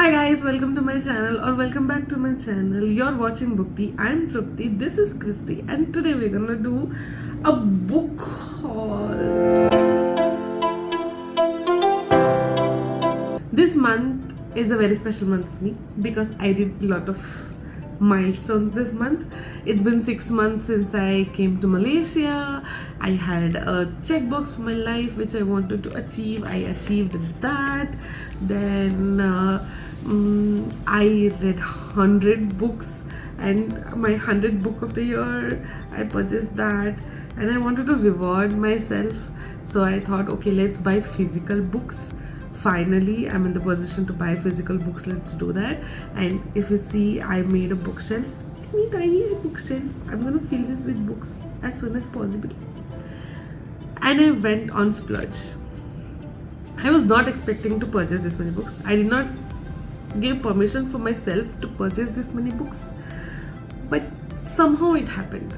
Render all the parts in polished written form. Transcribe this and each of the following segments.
Hi guys, welcome to my channel or welcome back to my channel. You're watching Bookti. I'm Trupti. This is Christy, and today we're gonna do a book haul. This month is a very special month for me because I did a lot of milestones this month. It's been 6 months since I came to Malaysia. I had a checkbox for my life which I wanted to achieve. I achieved that. Then I read 100 books, and my 100th book of the year, I purchased that, and I wanted to reward myself. So I thought, okay, let's buy physical books. Finally, I'm in the position to buy physical books. Let's do that. And if you see, I made a bookshelf, tiny bookshelf. I'm gonna fill this with books as soon as possible. And I went on splurge. I was not expecting to purchase this many books. I did not give permission for myself to purchase this many books, but somehow it happened.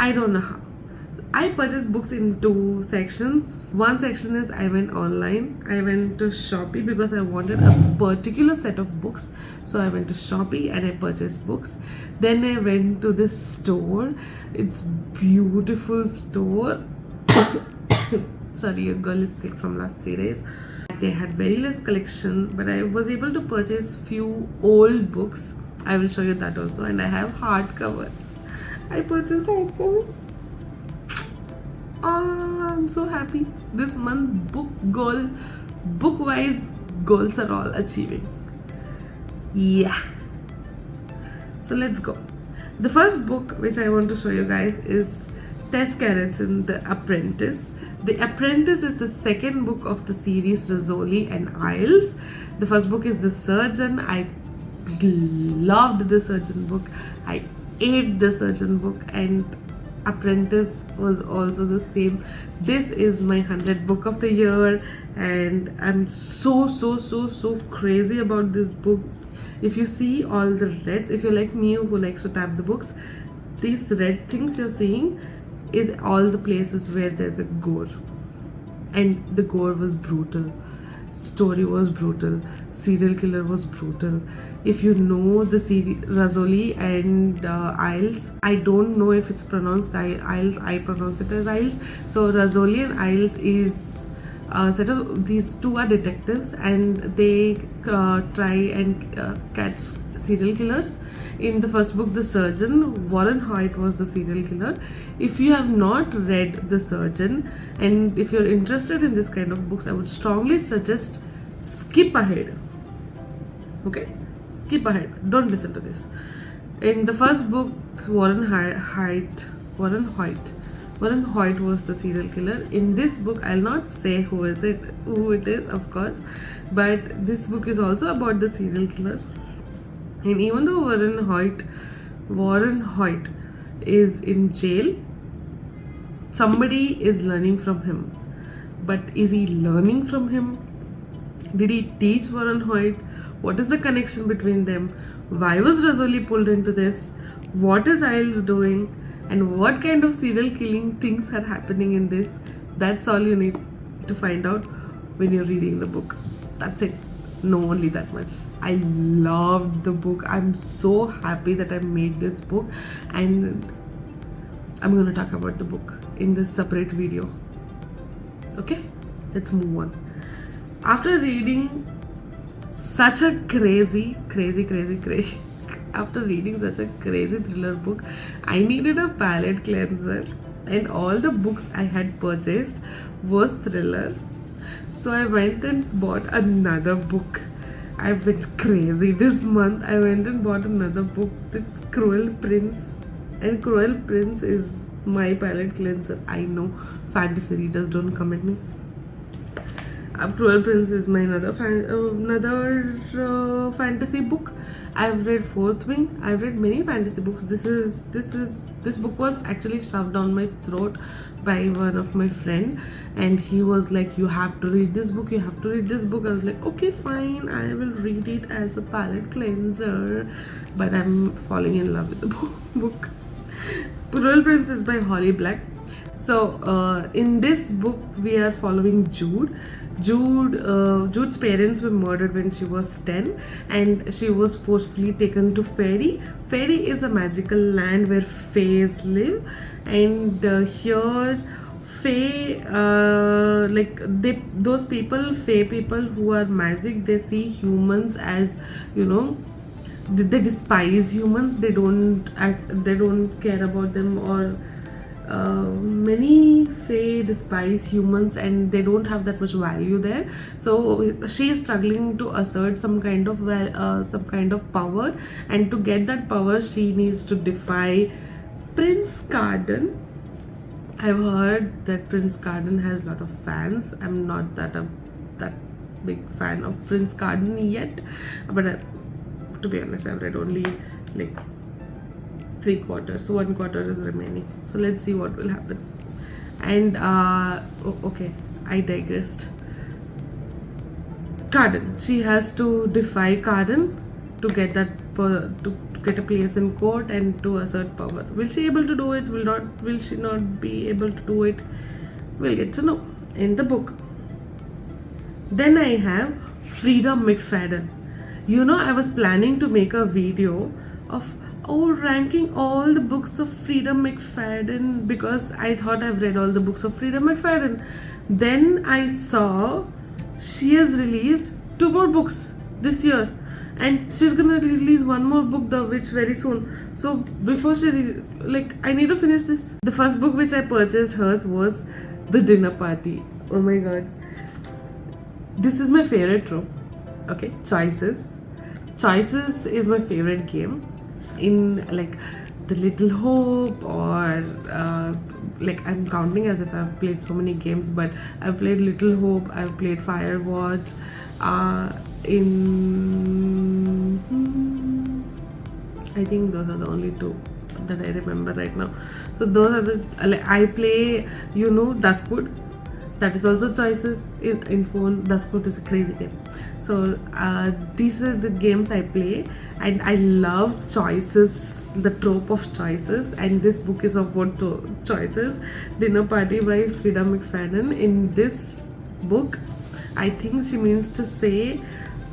I don't know how. I purchased books in two sections. One section is I went online. I went to Shopee because I wanted a particular set of books. So I went to Shopee and I purchased books. Then I went to this store. It's beautiful store. Sorry, a girl is sick from last 3 days. They had very less collection, but I was able to purchase few old books. I will show you that also. And I have hardcovers. I purchased hardcovers. I'm so happy. This month book-wise goals are all achieving. Yeah. So let's go. The first book which I want to show you guys is Tess Gerritsen, The Apprentice. The Apprentice is the second book of the series Rizzoli and Isles. The first book is The Surgeon. I loved The Surgeon book. I ate The Surgeon book, and Apprentice was also the same. This is my 100th book of the year, and I'm so crazy about this book. If you see all the reds, if you're like me who likes to tap the books, these red things you're seeing is all the places where there were gore, and the gore was brutal, story was brutal, serial killer was brutal. If you know the series Rizzoli and Isles, I don't know if it's pronounced Isles, I pronounce it as Isles. So Rizzoli and Isles is set of these two are detectives, and they try and catch serial killers. In the first book, The Surgeon, Warren Hoyt was the serial killer. If you have not read The Surgeon, and if you're interested in this kind of books, I would strongly suggest skip ahead. Okay? Skip ahead. Don't listen to this. In the first book, Warren Hoyt was the serial killer. In this book, I'll not say who it is, of course, but this book is also about the serial killer. And even though Warren Hoyt is in jail, somebody is learning from him. But is he learning from him? Did he teach Warren Hoyt? What is the connection between them? Why was Rizzoli pulled into this? What is Isles doing? And what kind of serial killing things are happening in this? That's all you need to find out when you're reading the book. That's it. No, only that much. I loved the book. I'm so happy that I made this book, and I'm gonna talk about the book in this separate video. Okay, let's move on. After reading such a crazy after reading such a crazy thriller book, I needed a palate cleanser, and all the books I had purchased was thriller. So I went and bought another book. I went crazy this month. I went and bought another book. It's Cruel Prince, and Cruel Prince is my palate cleanser. I know, fantasy readers, don't come at me. Cruel Prince is my another fantasy book. I've read Fourth Wing. I've read many fantasy books. This book was actually shoved down my throat by one of my friend, and he was like, you have to read this book, you have to read this book. I was like, okay, fine, I will read it as a palate cleanser. But I'm falling in love with the book. Cruel Prince is by Holly Black. So in this book we are following Jude. Jude's parents were murdered when she was 10, and she was forcefully taken to Fairy. Fairy is a magical land where fays live, and here fae, like those people, fae people who are magic, they see humans as, you know, they despise humans. They don't care about them, or many fae despise humans and they don't have that much value there. So she is struggling to assert some kind of power, and to get that power she needs to defy Prince Carden. I've heard that Prince Carden has a lot of fans. I'm not that big fan of Prince Carden yet, but to be honest, I've read only like 3/4, so 1/4 is remaining. So let's see what will happen. And okay, I digressed. Carden, she has to defy Carden to get to get a place in court and to assert power. Will she able to do it? Will she not be able to do it? We'll get to know in the book. Then I have Frida McFadden. You know, I was planning to make a video of ranking all the books of Frida McFadden, because I thought I've read all the books of Frida McFadden. Then I saw she has released 2 more books this year, and she's gonna release 1 more book, The Witch, very soon. So before I need to finish this. The first book which I purchased hers was The Dinner Party. Oh my god, this is my favorite trope. Okay, choices is my favorite game. In like The Little Hope, or like I'm counting as if I've played so many games, but I've played Little Hope, I've played Firewatch, I think those are the only 2 that I remember right now. So those are the I play, you know, Duskwood. That is also choices in phone. Duskwood is a crazy game. So these are the games I play, and I love choices, the trope of choices, and this book is about choices. Dinner Party by Frida McFadden. In this book, I think she means to say,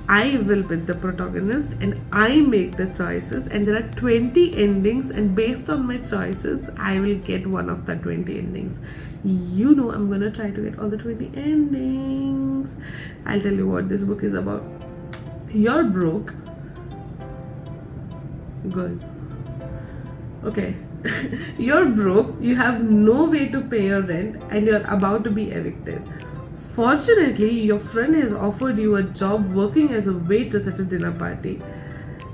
I will be the protagonist and I make the choices, and there are 20 endings, and based on my choices I will get one of the 20 endings. You know, I'm gonna try to get all the 20 endings. I'll tell you what this book is about. You're broke, girl. Okay. You're broke, you have no way to pay your rent, and you're about to be evicted. Fortunately, your friend has offered you a job working as a waitress at a dinner party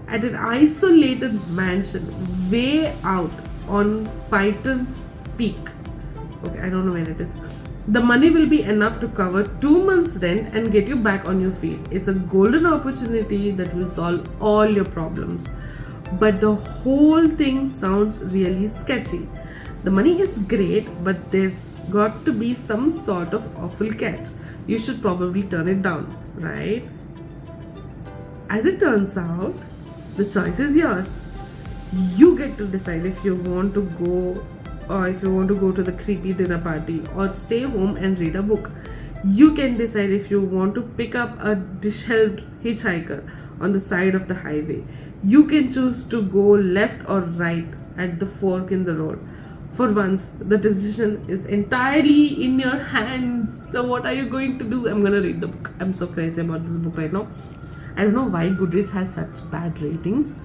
at an isolated mansion way out on Python's Peak. Okay, I don't know where it is. The money will be enough to cover 2 months' rent and get you back on your feet. It's a golden opportunity that will solve all your problems. But the whole thing sounds really sketchy. The money is great, but there's got to be some sort of awful catch. You should probably turn it down, right? As it turns out, the choice is yours. You get to decide if you want to go to the creepy dinner party or stay home and read a book. You can decide if you want to pick up a disheveled hitchhiker on the side of the highway. You can choose to go left or right at the fork in the road. For once, the decision is entirely in your hands. So what are you going to do? I'm gonna read the book. I'm so crazy about this book right now. I don't know why Goodreads has such bad ratings.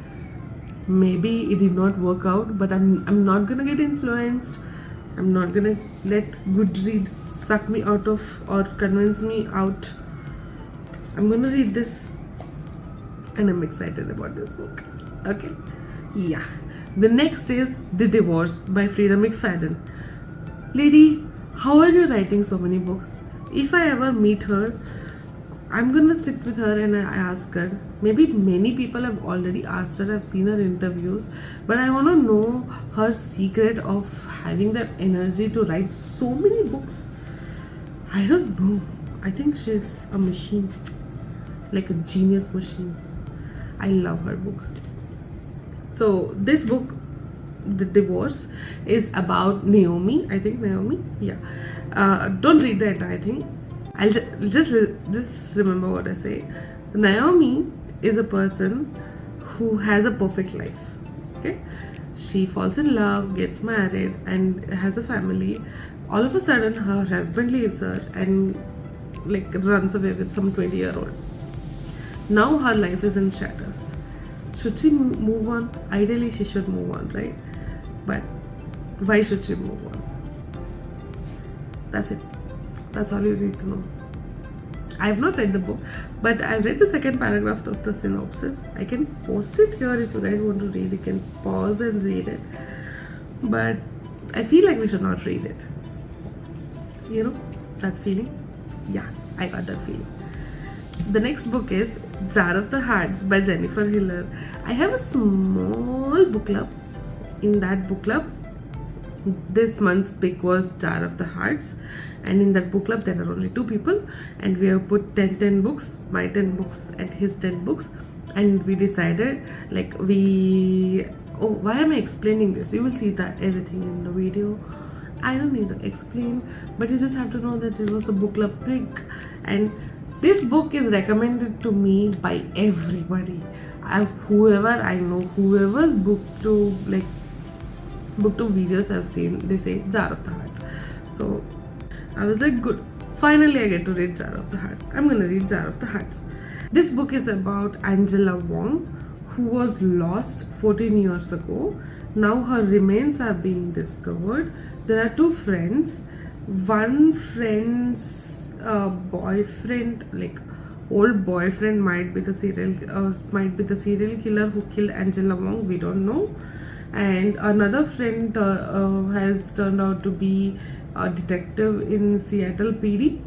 Maybe it did not work out, but I'm not gonna get influenced. I'm not gonna let Goodreads suck me out of or convince me out. I'm gonna read this, and I'm excited about this book. Okay, yeah. The next is The Divorce by Frida McFadden. Lady, how are you writing so many books? If I ever meet her, I'm gonna sit with her and I ask her. Maybe many people have already asked her, I've seen her interviews, but I wanna know her secret of having that energy to write so many books. I don't know. I think she's a machine, like a genius machine. I love her books. So this book, The Divorce, is about Naomi. I think Naomi. Yeah. Don't read the entire thing. just remember what I say. Naomi is a person who has a perfect life. Okay, she falls in love, gets married, and has a family. All of a sudden, her husband leaves her and like runs away with some 20-year-old. Now her life is in shatters. Should she move on? Ideally, she should move on, right? But why should she move on? That's it. That's all you need to know. I have not read the book, but I've read the second paragraph of the synopsis. I can post it here if you guys want to read. You can pause and read it. But I feel like we should not read it. You know that feeling? Yeah, I got that feeling. The next book is Jar of the Hearts by Jennifer Hiller. I have a small book club. In that book club, this month's pick was Jar of the Hearts, and in that book club there are only 2 people, and we have put 10 books, my 10 books and his 10 books, and we decided like why am I explaining this? You will see that everything in the video. I don't need to explain, but you just have to know that it was a book club pick, and this book is recommended to me by everybody. Whoever I know, whoever's booktube videos I've seen, they say Jar of the Hearts. So I was like, good, finally I get to read Jar of the Hearts. I'm gonna read Jar of the Hearts. This book is about Angela Wong, who was lost 14 years ago. Now her remains are being discovered. There are 2 friends. One friend's boyfriend, like old boyfriend, might be the serial killer who killed Angela Wong. We don't know. And another friend has turned out to be a detective in Seattle PD,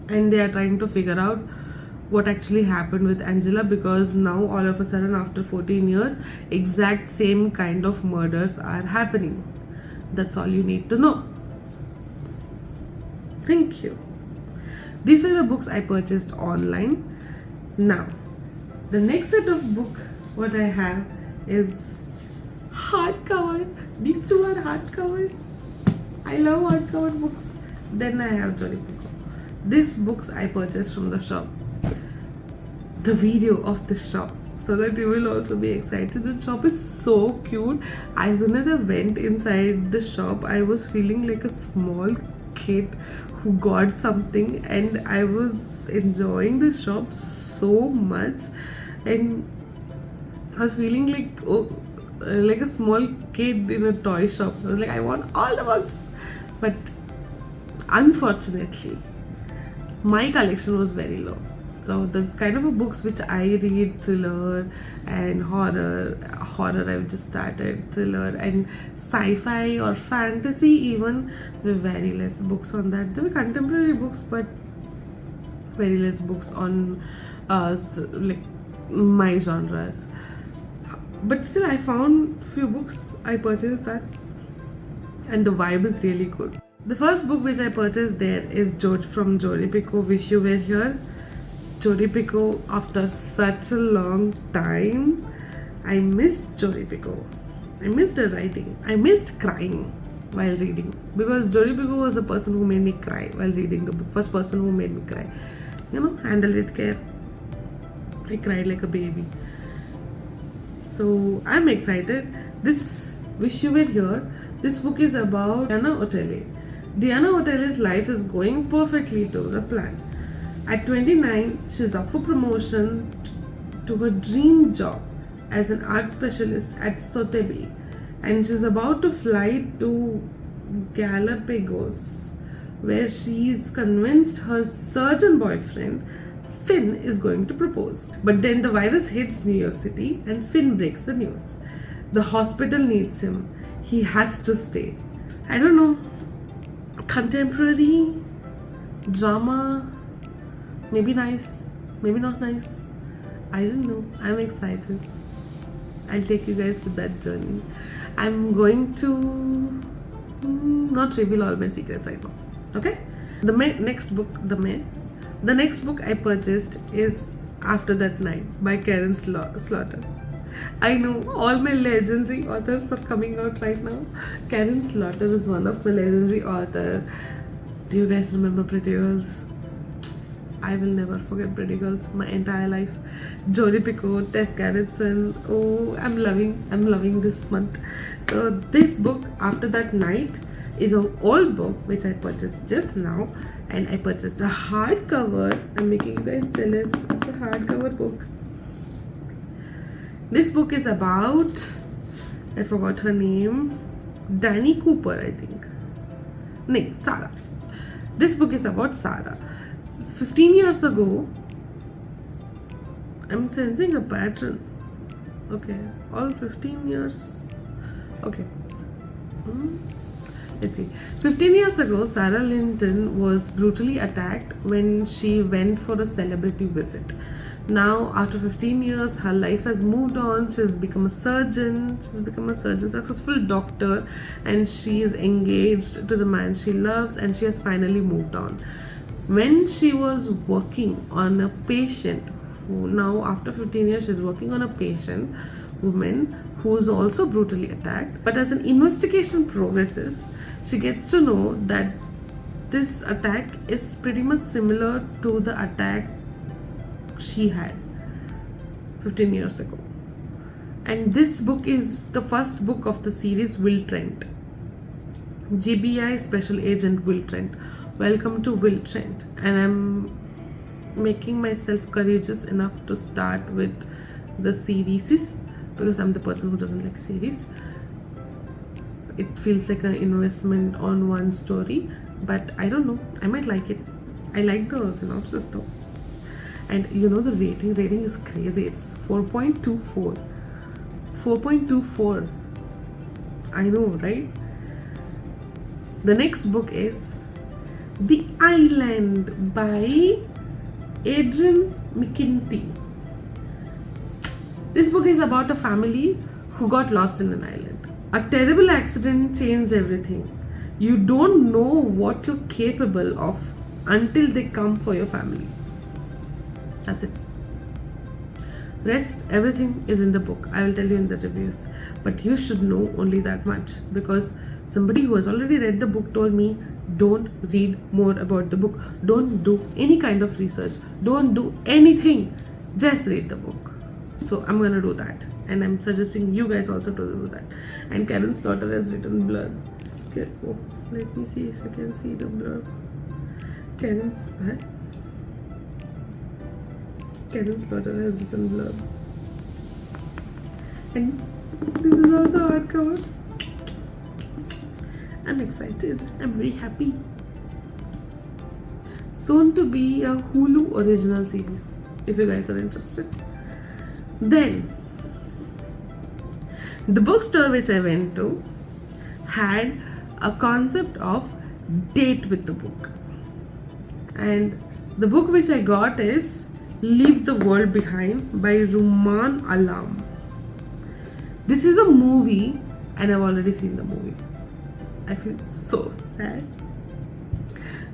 and they are trying to figure out what actually happened with Angela, because now all of a sudden after 14 years exact same kind of murders are happening. That's all you need to know. Thank you. These were the books I purchased online. Now the next set of book what I have is hardcover. These 2 are hardcovers. I love hardcover books. Then I have Jolly Pico. These books I purchased from the shop. The video of the shop, so that you will also be excited. The shop is so cute. As soon as I went inside the shop, I was feeling like a small kid who got something, and I was enjoying the shop so much, and I was feeling like a small kid in a toy shop. I was like, I want all the books. But unfortunately, my collection was very low. So the kind of books which I read, thriller and horror I've just started, thriller and sci-fi or fantasy even, were very less books on that. There were contemporary books, but very less books on like my genres. But still I found few books. I purchased that, and the vibe is really good. The first book which I purchased there is from Jodi Picoult, Wish You Were Here. Jodi Picoult, after such a long time, I missed Jodi Picoult. I missed her writing. I missed crying while reading, because Jodi Picoult was the person who made me cry while reading the book. First person who made me cry. You know, Handle with Care. I cried like a baby. So I'm excited. This Wish You Were Here. This book is about Diana Otele. Diana Otele's life is going perfectly to the plan. At 29, she's up for promotion to her dream job as an art specialist at Sotheby, and she's about to fly to Galapagos, where she's convinced her surgeon boyfriend Finn is going to propose. But then the virus hits New York City and Finn breaks the news. The hospital needs him. He has to stay. I don't know, contemporary drama, maybe nice, maybe not nice. I don't know. I'm excited. I'll take you guys with that journey. I'm going to not reveal all my secrets right now. Okay? The next book I purchased is After That Night by Karen Slaughter. I know all my legendary authors are coming out right now. Karen Slaughter is one of my legendary authors. Do you guys remember Pretty Girls? I will never forget Pretty Girls my entire life. Jodie Picoult, Tess Gerritsen. Oh, I'm loving this month. So this book, After That Night, is an old book which I purchased just now, and I purchased the hardcover. I'm making you guys jealous. It's a hardcover book. This book is about, I forgot her name, Danny Cooper, I think. No, Sarah. This book is about Sarah. 15 years ago, I'm sensing a pattern. Okay, all 15 years. Okay. Let's see. 15 years ago, Sarah Linton was brutally attacked when she went for a celebrity visit. Now, after 15 years, her life has moved on. She's become a surgeon. Successful doctor, and she is engaged to the man she loves, and she has finally moved on. When she was working on a patient, who now after 15 years she's working on a patient woman who is also brutally attacked, but as an investigation progresses, she gets to know that this attack is pretty much similar to the attack she had 15 years ago. And this book is the first book of the series Will Trent. GBI Special Agent Will Trent. Welcome to Will Trent. And I'm making myself courageous enough to start with the series because I'm the person who doesn't like series. It feels like an investment on one story, but I don't know, I might like it. I like the synopsis though. And you know the rating is crazy. It's 4.24. 4.24. I know, right? The next book is The Island by Adrian McKinty. This book is about a family who got lost in an island. A terrible accident changed everything. You don't know what you're capable of until they come for your family. That's it. Rest, everything is in the book. I will tell you in the reviews. But you should know only that much because somebody who has already read the book told me, don't read more about the book. Don't do any kind of research. Don't do anything. Just read the book. So I'm gonna do that. And I'm suggesting you guys also to do that. And Karen Slaughter has written blurb. Okay, oh, let me see if you can see the blurb. Karen Slaughter has written blurb. And this is also hardcover. I'm excited. I'm very happy. Soon to be a Hulu original series, if you guys are interested. Then, the bookstore which I went to had a concept of date with the book. And the book which I got is Leave the World Behind by Rumaan Alam. This is a movie and I've already seen the movie. I feel so sad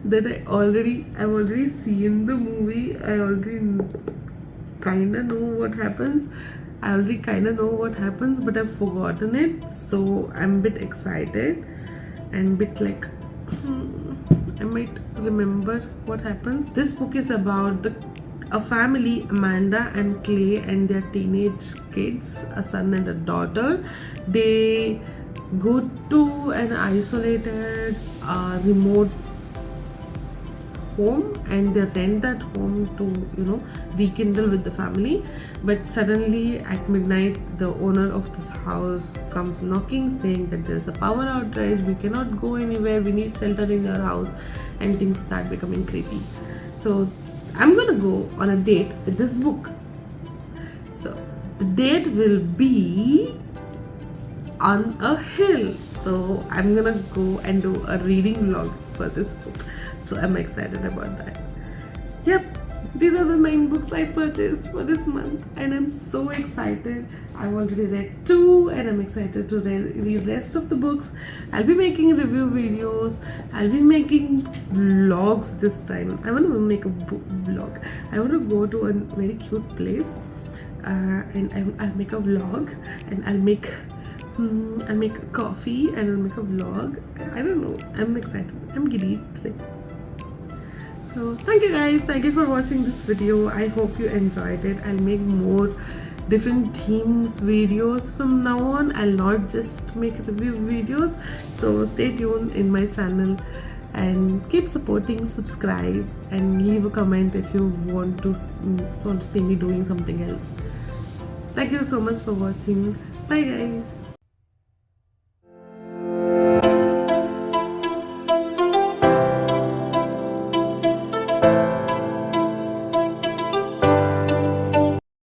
that I've already seen the movie. I already kinda know what happens. But I've forgotten it. So I'm a bit excited and bit like I might remember what happens. This book is about a family, Amanda and Clay, and their teenage kids, a son and a daughter. They go to an isolated, remote home and they rent that home to, rekindle with the family. But suddenly at midnight, the owner of this house comes knocking, saying that there's a power outage, we cannot go anywhere, we need shelter in your house, and things start becoming creepy. So I'm gonna go on a date with this book. So the date will be on a hill. So I'm gonna go and do a reading vlog for this book. So I'm excited about that. Yep, these are the 9 books I purchased for this month and I'm so excited. I've already read 2 and I'm excited to read the rest of the books. I'll be making review videos. I'll be making vlogs this time. I want to make a book vlog. I want to go to a very cute place and I'll make a vlog and I'll make coffee and I'll make a vlog. I don't know. I'm excited. I'm giddy today. So thank you guys, thank you for watching this video. I hope you enjoyed it. I'll make more different themes videos from now on. I'll not just make review videos, so stay tuned in my channel and keep supporting, subscribe and leave a comment if you want to see me doing something else. Thank you so much for watching. Bye guys.